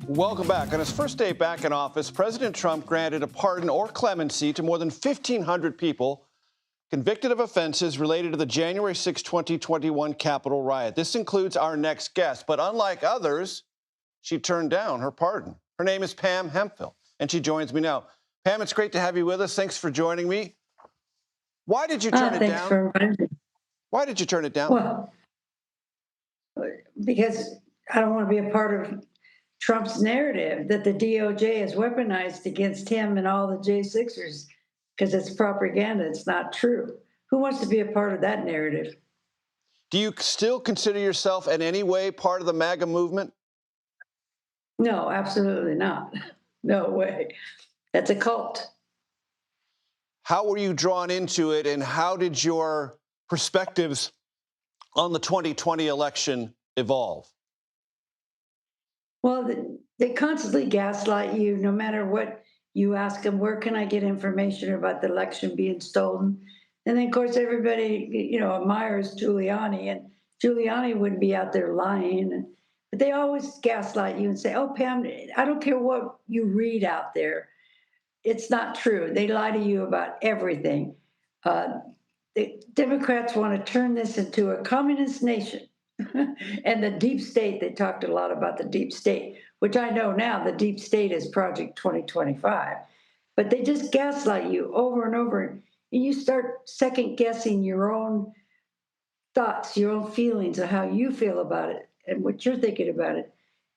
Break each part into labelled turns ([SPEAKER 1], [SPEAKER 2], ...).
[SPEAKER 1] Welcome back. On his first day back in office, President Trump granted a pardon or clemency to more than 1,500 people convicted of offenses related to the January 6, 2021 Capitol riot. This includes our next guest, but unlike others, she turned down her pardon. Her name is Pam Hemphill, and she joins me now. Pam, it's great to have you with us. Thanks for joining me. Why did you turn it
[SPEAKER 2] Thanks
[SPEAKER 1] down?
[SPEAKER 2] for inviting me.
[SPEAKER 1] Why did you turn it down?
[SPEAKER 2] Well, because I don't want to be a part of Trump's narrative that the DOJ is weaponized against him and all the J6ers because it's propaganda. It's not true. Who wants to be a part of that narrative?
[SPEAKER 1] Do you still consider yourself in any way part of the MAGA movement?
[SPEAKER 2] No, absolutely not. No way. That's a cult.
[SPEAKER 1] How were you drawn into it, and how did your perspectives on the 2020 election evolve?
[SPEAKER 2] Well, they constantly gaslight you no matter what you ask them. Where can I get information about the election being stolen? And then, of course, everybody, admires Giuliani, and Giuliani wouldn't be out there lying. But they always gaslight you and say, oh, Pam, I don't care what you read out there. It's not true. They lie to you about everything. The Democrats want to turn this into a communist nation. And the deep state, they talked a lot about the deep state, which I know now the deep state is Project 2025. But they just gaslight you over and over. And you start second guessing your own thoughts, your own feelings of how you feel about it and what you're thinking about it.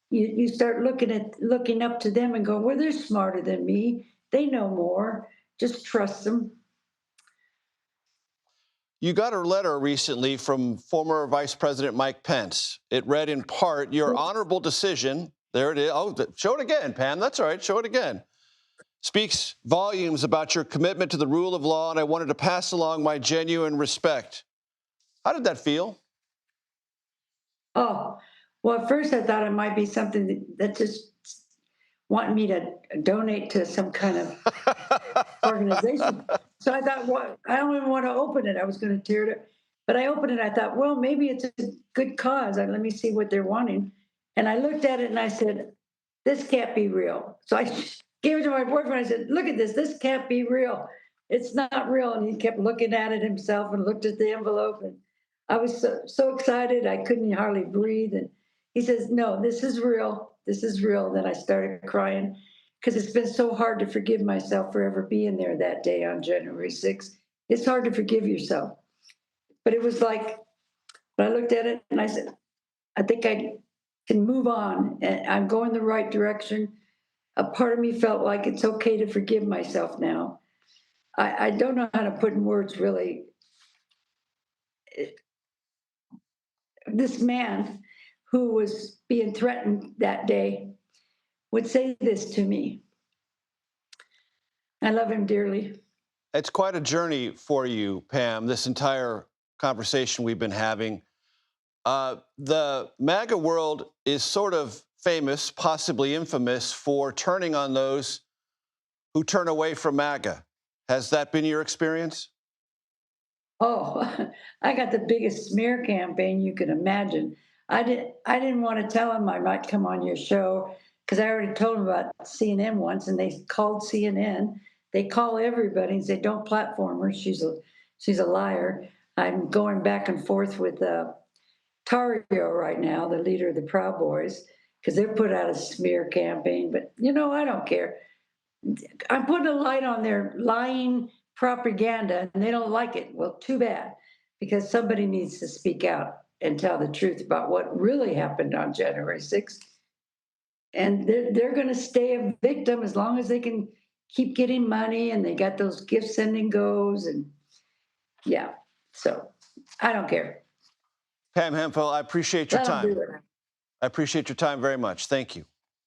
[SPEAKER 2] You start looking up to them and go, well, they're smarter than me. They know more. Just trust them.
[SPEAKER 1] You got a letter recently from former Vice President Mike Pence. It read in part, your honorable decision, there it is. Oh, show it again, Pam. That's all right. Show it again. Speaks volumes about your commitment to the rule of law, and I wanted to pass along my genuine respect. How did that feel?
[SPEAKER 2] Oh, well, at first I thought it might be something that just wanted me to donate to some kind of organization. So I thought, well, I don't even want to open it. I was going to tear it up. But I opened it. I thought, well, maybe it's a good cause. Let me see what they're wanting. And I looked at it and I said, this can't be real. So I gave it to my boyfriend. I said, look at this. This can't be real. It's not real. And he kept looking at it himself and looked at the envelope. And I was so excited. I couldn't hardly breathe. And he says, no, this is real. This is real. Then I started crying because it's been so hard to forgive myself for ever being there that day on January 6th. It's hard to forgive yourself. But it was like, I looked at it and I said, I think I can move on and I'm going the right direction. A part of me felt like it's okay to forgive myself now. I don't know how to put in words really. This man who was being threatened that day would say this to me. I love him dearly.
[SPEAKER 1] It's quite a journey for you, Pam, this entire conversation we've been having. The MAGA world is sort of famous, possibly infamous, for turning on those who turn away from MAGA. Has that been your experience?
[SPEAKER 2] Oh, I got the biggest smear campaign you could imagine. I didn't want to tell him I might come on your show because I already told him about CNN once, and they called CNN. They call everybody and say, "Don't platform her. She's a liar." I'm going back and forth with Tario right now, the leader of the Proud Boys, because they're put out a smear campaign. But I don't care. I'm putting a light on their lying propaganda and they don't like it. Well, too bad, because somebody needs to speak out and tell the truth about what really happened on January 6th. And they're going to stay a victim as long as they can keep getting money, and they got those gift sending goes. And yeah, so I don't care.
[SPEAKER 1] Pam Hemphill, I appreciate your
[SPEAKER 2] Let them
[SPEAKER 1] time.
[SPEAKER 2] do it.
[SPEAKER 1] I appreciate your time very much. Thank you.